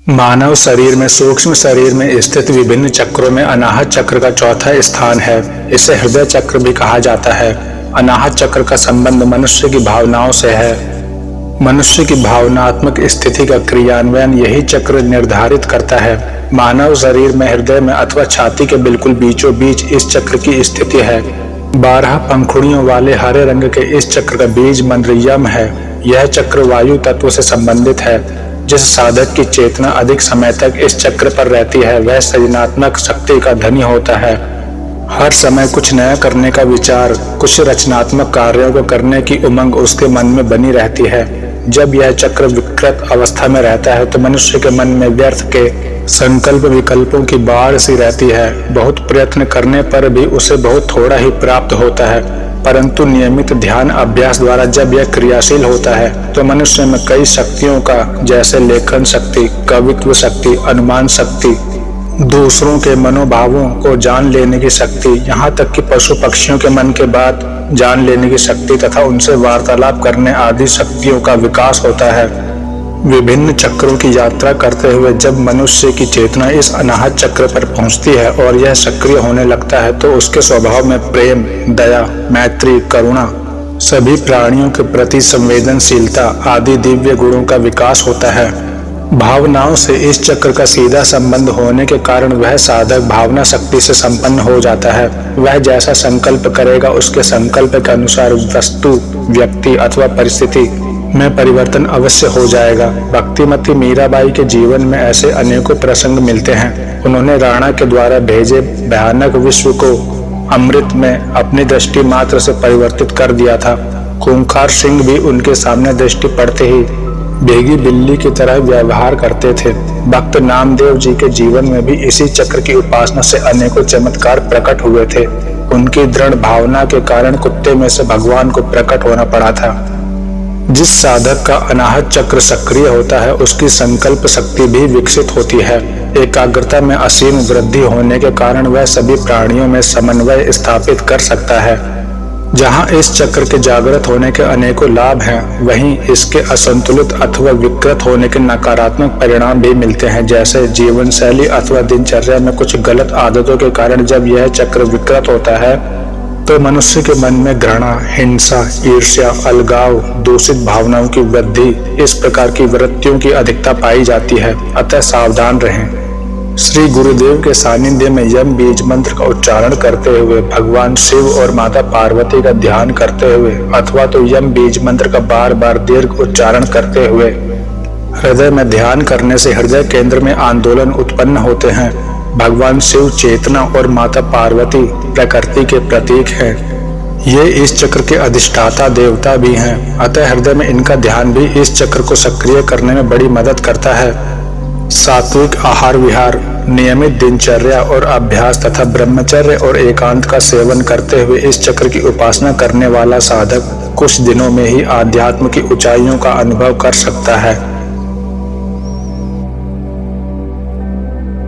मानव शरीर में सूक्ष्म शरीर में स्थित विभिन्न चक्रों में अनाहत चक्र का चौथा स्थान है। इसे हृदय चक्र भी कहा जाता है। अनाहत चक्र का संबंध मनुष्य की भावनाओं से है। मनुष्य की भावनात्मक स्थिति का क्रियान्वयन यही चक्र निर्धारित करता है। मानव शरीर में हृदय में अथवा छाती के बिल्कुल बीचों बीच इस चक्र की स्थिति है। 12 पंखुड़ियों वाले हरे रंग के इस चक्र का बीज मंत्र यम है। यह चक्र वायु तत्व से संबंधित है। जिस साधक की चेतना अधिक समय तक इस चक्र पर रहती है वह सृजनात्मक शक्ति का धनी होता है। हर समय कुछ नया करने का विचार, कुछ रचनात्मक कार्यों को करने की उमंग उसके मन में बनी रहती है। जब यह चक्र विकृत अवस्था में रहता है तो मनुष्य के मन में व्यर्थ के संकल्प विकल्पों की बाढ़ सी रहती है। बहुत प्रयत्न करने पर भी उसे बहुत थोड़ा ही प्राप्त होता है, परंतु नियमित ध्यान अभ्यास द्वारा जब यह क्रियाशील होता है तो मनुष्य में कई शक्तियों का, जैसे लेखन शक्ति, कवित्व शक्ति, अनुमान शक्ति, दूसरों के मनोभावों को जान लेने की शक्ति, यहाँ तक कि पशु पक्षियों के मन के बात जान लेने की शक्ति तथा उनसे वार्तालाप करने आदि शक्तियों का विकास होता है। विभिन्न चक्रों की यात्रा करते हुए जब मनुष्य की चेतना इस अनाहत चक्र पर पहुंचती है और यह सक्रिय होने लगता है तो उसके स्वभाव में प्रेम, दया, मैत्री, करुणा, सभी प्राणियों के प्रति संवेदनशीलता आदि दिव्य गुणों का विकास होता है। भावनाओं से इस चक्र का सीधा संबंध होने के कारण वह साधक भावना शक्ति से संपन्न हो जाता है। वह जैसा संकल्प करेगा उसके संकल्प के अनुसार वस्तु, व्यक्ति अथवा परिस्थिति में परिवर्तन अवश्य हो जाएगा। भक्तिमती मीराबाई के जीवन में ऐसे अनेकों प्रसंग मिलते हैं। उन्होंने राणा के द्वारा भेजे भयानक विश्व को अमृत में अपनी दृष्टि मात्र से परिवर्तित कर दिया था। खूंखार सिंह भी उनके सामने दृष्टि पड़ते ही भीगी बिल्ली की तरह व्यवहार करते थे। भक्त नामदेव जी के जीवन में भी इसी चक्र की उपासना से अनेकों चमत्कार प्रकट हुए थे। उनकी दृढ़ भावना के कारण कुत्ते में से भगवान को प्रकट होना पड़ा था। जिस साधक का अनाहत चक्र सक्रिय होता है उसकी संकल्प शक्ति भी विकसित होती है। एकाग्रता में असीम वृद्धि होने के कारण वह सभी प्राणियों में समन्वय स्थापित कर सकता है। जहाँ इस चक्र के जागृत होने के अनेकों लाभ हैं, वहीं इसके असंतुलित अथवा विकृत होने के नकारात्मक परिणाम भी मिलते हैं। जैसे जीवन शैली अथवा दिनचर्या में कुछ गलत आदतों के कारण जब यह चक्र विकृत होता है तो मनुष्य के मन में घृणा, हिंसा, ईर्ष्या, अलगाव, दूषित भावनाओं की वृद्धि, इस प्रकार की वृत्तियों की अधिकता पाई जाती है। अतः सावधान रहें। श्री गुरुदेव के सानिध्य में यम बीज मंत्र का उच्चारण करते हुए, भगवान शिव और माता पार्वती का ध्यान करते हुए अथवा तो यम बीज मंत्र का बार बार दीर्घ उच्चारण करते हुए हृदय में ध्यान करने से हृदय केंद्र में आंदोलन उत्पन्न होते हैं। भगवान शिव चेतना और माता पार्वती प्रकृति के प्रतीक हैं। ये इस चक्र के अधिष्ठाता देवता भी हैं। अतः हृदय में इनका ध्यान भी इस चक्र को सक्रिय करने में बड़ी मदद करता है। सात्विक आहार विहार, नियमित दिनचर्या और अभ्यास तथा ब्रह्मचर्य और एकांत का सेवन करते हुए इस चक्र की उपासना करने वाला साधक कुछ दिनों में ही आध्यात्म की ऊंचाइयों का अनुभव कर सकता है।